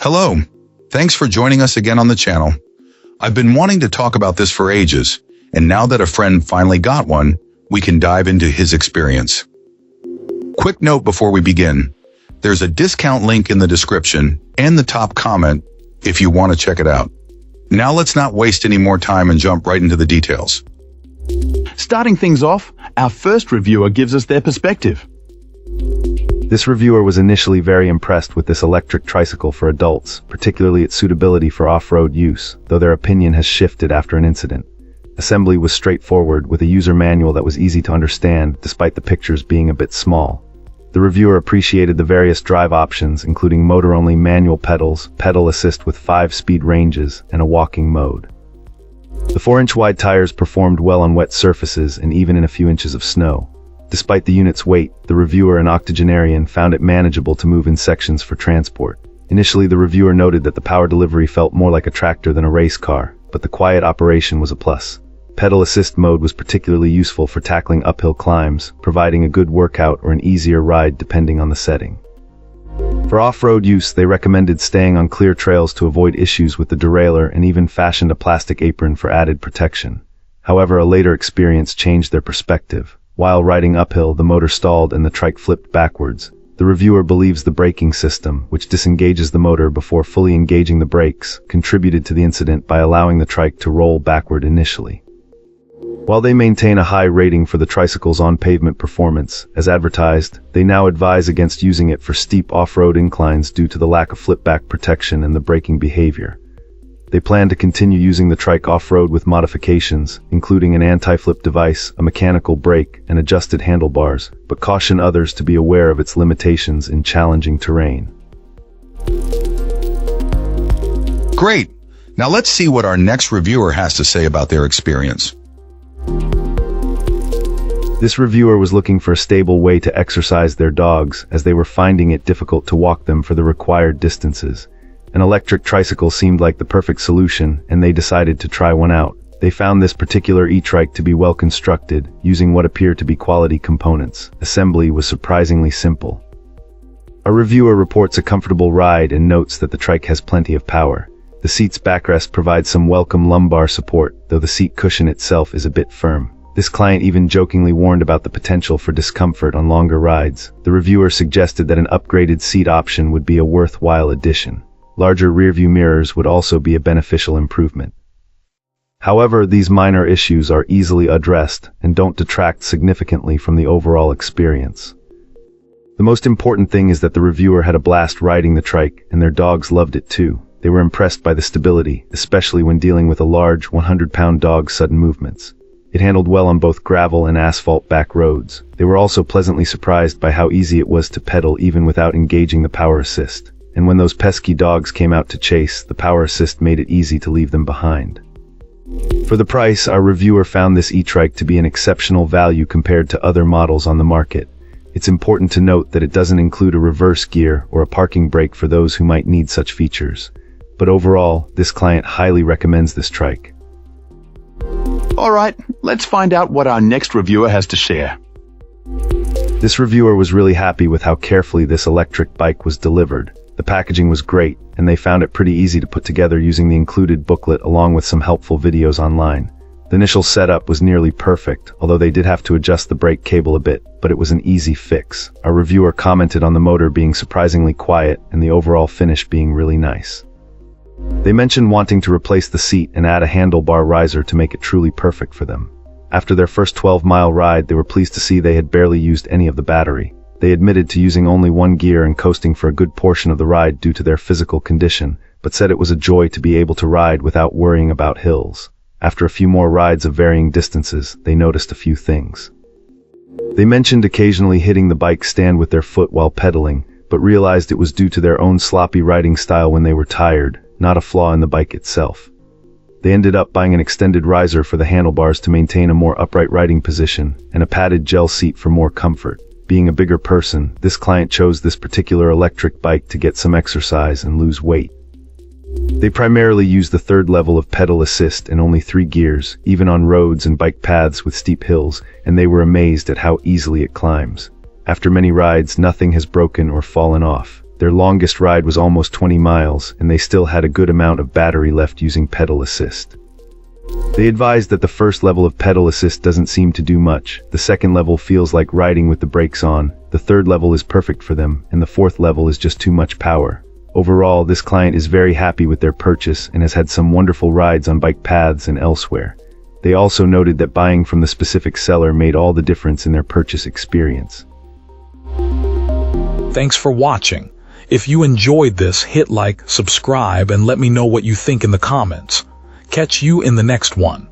Hello, thanks for joining us again on the channel. I've been wanting to talk about this for ages, and now that a friend finally got one, we can dive into his experience. Quick note before we begin, there's a discount link in the description and the top comment if you want to check it out. Now let's not waste any more time and jump right into the details. Starting things off, our first reviewer gives us their perspective. This reviewer was initially very impressed with this electric tricycle for adults, particularly its suitability for off-road use, though their opinion has shifted after an incident. Assembly was straightforward, with a user manual that was easy to understand, despite the pictures being a bit small. The reviewer appreciated the various drive options, including motor-only manual pedals, pedal assist with 5-speed ranges, and a walking mode. The 4-inch wide tires performed well on wet surfaces and even in a few inches of snow. Despite the unit's weight, the reviewer, an octogenarian, found it manageable to move in sections for transport. Initially, the reviewer noted that the power delivery felt more like a tractor than a race car, but the quiet operation was a plus. Pedal assist mode was particularly useful for tackling uphill climbs, providing a good workout or an easier ride depending on the setting. For off-road use, they recommended staying on clear trails to avoid issues with the derailleur and even fashioned a plastic apron for added protection. However, a later experience changed their perspective. While riding uphill, the motor stalled and the trike flipped backwards. The reviewer believes the braking system, which disengages the motor before fully engaging the brakes, contributed to the incident by allowing the trike to roll backward initially. While they maintain a high rating for the tricycle's on-pavement performance, as advertised, they now advise against using it for steep off-road inclines due to the lack of flip-back protection and the braking behavior. They plan to continue using the trike off-road with modifications, including an anti-flip device, a mechanical brake, and adjusted handlebars, but caution others to be aware of its limitations in challenging terrain. Great! Now let's see what our next reviewer has to say about their experience. This reviewer was looking for a stable way to exercise their dogs, as they were finding it difficult to walk them for the required distances. An electric tricycle seemed like the perfect solution, and they decided to try one out. They found this particular e-trike to be well constructed, using what appear to be quality components. Assembly was surprisingly simple. A reviewer reports a comfortable ride and notes that the trike has plenty of power. The seat's backrest provides some welcome lumbar support, though the seat cushion itself is a bit firm. This client even jokingly warned about the potential for discomfort on longer rides. The reviewer suggested that an upgraded seat option would be a worthwhile addition. Larger rearview mirrors would also be a beneficial improvement. However, these minor issues are easily addressed and don't detract significantly from the overall experience. The most important thing is that the reviewer had a blast riding the trike, and their dogs loved it too. They were impressed by the stability, especially when dealing with a large 100-pound dog's sudden movements. It handled well on both gravel and asphalt back roads. They were also pleasantly surprised by how easy it was to pedal even without engaging the power assist. And when those pesky dogs came out to chase, the power assist made it easy to leave them behind. For the price, our reviewer found this e-trike to be an exceptional value compared to other models on the market. It's important to note that it doesn't include a reverse gear or a parking brake for those who might need such features. But overall, this client highly recommends this trike. Alright, let's find out what our next reviewer has to share. This reviewer was really happy with how carefully this electric bike was delivered. The packaging was great, and they found it pretty easy to put together using the included booklet along with some helpful videos online. The initial setup was nearly perfect, although they did have to adjust the brake cable a bit, but it was an easy fix. Our reviewer commented on the motor being surprisingly quiet and the overall finish being really nice. They mentioned wanting to replace the seat and add a handlebar riser to make it truly perfect for them. After their first 12-mile ride, they were pleased to see they had barely used any of the battery. They admitted to using only one gear and coasting for a good portion of the ride due to their physical condition, but said it was a joy to be able to ride without worrying about hills. After a few more rides of varying distances, they noticed a few things. They mentioned occasionally hitting the bike stand with their foot while pedaling, but realized it was due to their own sloppy riding style when they were tired, not a flaw in the bike itself. They ended up buying an extended riser for the handlebars to maintain a more upright riding position, and a padded gel seat for more comfort. Being a bigger person, this client chose this particular electric bike to get some exercise and lose weight. They primarily use the third level of pedal assist and only 3 gears, even on roads and bike paths with steep hills, and they were amazed at how easily it climbs. After many rides, nothing has broken or fallen off. Their longest ride was almost 20 miles, and they still had a good amount of battery left using pedal assist. They advised that the first level of pedal assist doesn't seem to do much, the second level feels like riding with the brakes on, the third level is perfect for them, and the fourth level is just too much power. Overall, this client is very happy with their purchase and has had some wonderful rides on bike paths and elsewhere. They also noted that buying from the specific seller made all the difference in their purchase experience. Thanks for watching. If you enjoyed this, hit like, subscribe, and let me know what you think in the comments. Catch you in the next one.